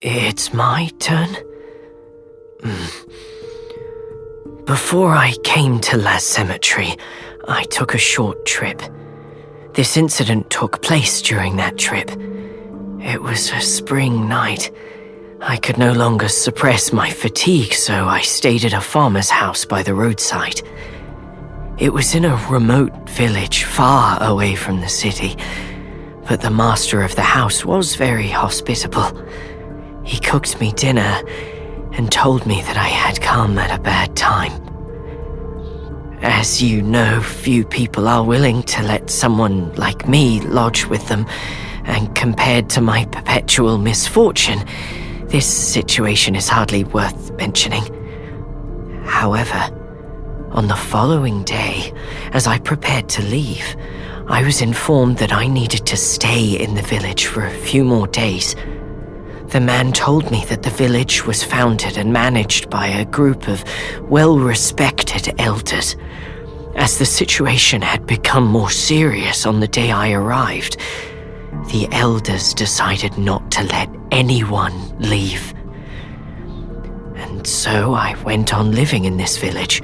It's my turn? Before I came to La Cemetery, I took a short trip. This incident took place during that trip. It was a spring night. I could no longer suppress my fatigue, so I stayed at a farmer's house by the roadside. It was in a remote village far away from the city, but the master of the house was very hospitable. He cooked me dinner and told me that I had come at a bad time. As you know, few people are willing to let someone like me lodge with them, and compared to my perpetual misfortune, this situation is hardly worth mentioning. However, on the following day, as I prepared to leave, I was informed that I needed to stay in the village for a few more days. The man told me that the village was founded and managed by a group of well-respected elders. As the situation had become more serious on the day I arrived, the elders decided not to let anyone leave. And so I went on living in this village,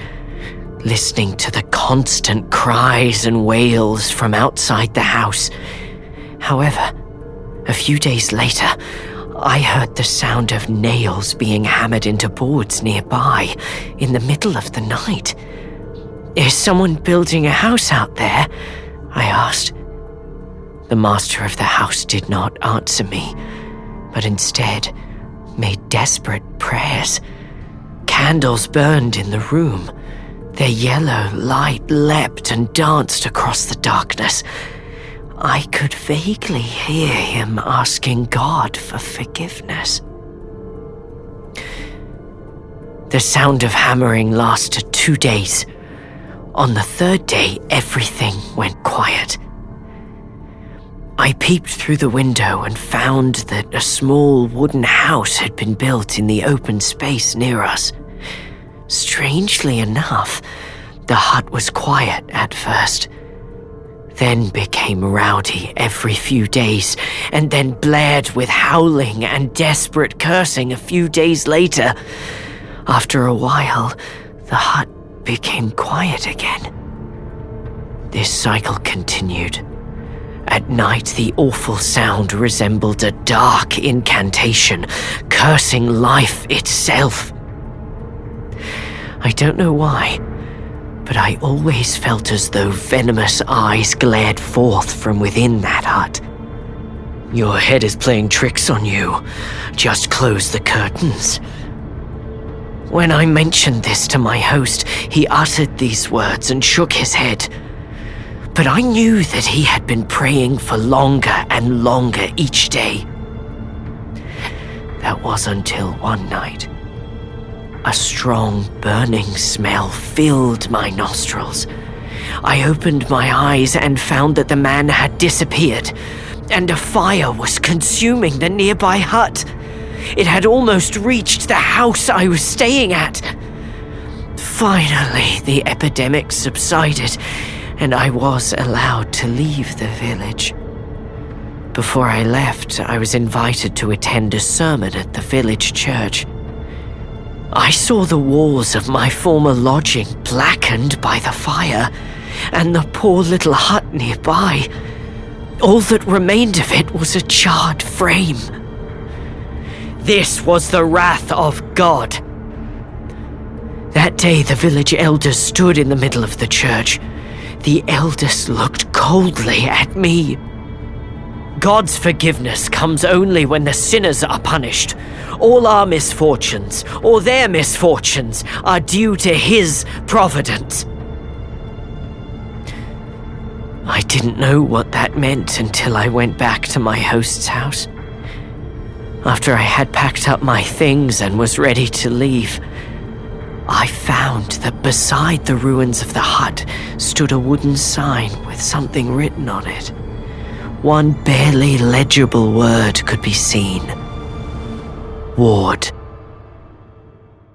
listening to the constant cries and wails from outside the house. However, a few days later, I heard the sound of nails being hammered into boards nearby in the middle of the night. "Is someone building a house out there?" I asked. The master of the house did not answer me, but instead made desperate prayers. Candles burned in the room. Their yellow light leapt and danced across the darkness. I could vaguely hear him asking God for forgiveness. The sound of hammering lasted 2 days. On the third day, everything went quiet. I peeped through the window and found that a small wooden house had been built in the open space near us. Strangely enough, the hut was quiet at first, then became rowdy every few days, and then blared with howling and desperate cursing a few days later. After a while, the hut became quiet again. This cycle continued. At night, the awful sound resembled a dark incantation, cursing life itself. I don't know why, but I always felt as though venomous eyes glared forth from within that hut. "Your head is playing tricks on you. Just close the curtains." When I mentioned this to my host, he uttered these words and shook his head. But I knew that he had been praying for longer and longer each day. That was until one night. A strong, burning smell filled my nostrils. I opened my eyes and found that the man had disappeared, and a fire was consuming the nearby hut. It had almost reached the house I was staying at. Finally, the epidemic subsided, and I was allowed to leave the village. Before I left, I was invited to attend a sermon at the village church. I saw the walls of my former lodging blackened by the fire, and the poor little hut nearby. All that remained of it was a charred frame. This was the wrath of God. That day, the village elders stood in the middle of the church. The elders looked coldly at me. God's forgiveness comes only when the sinners are punished. All our misfortunes, or their misfortunes, are due to His providence. I didn't know what that meant until I went back to my host's house. After I had packed up my things and was ready to leave, I found that beside the ruins of the hut stood a wooden sign with something written on it. One barely legible word could be seen. Ward.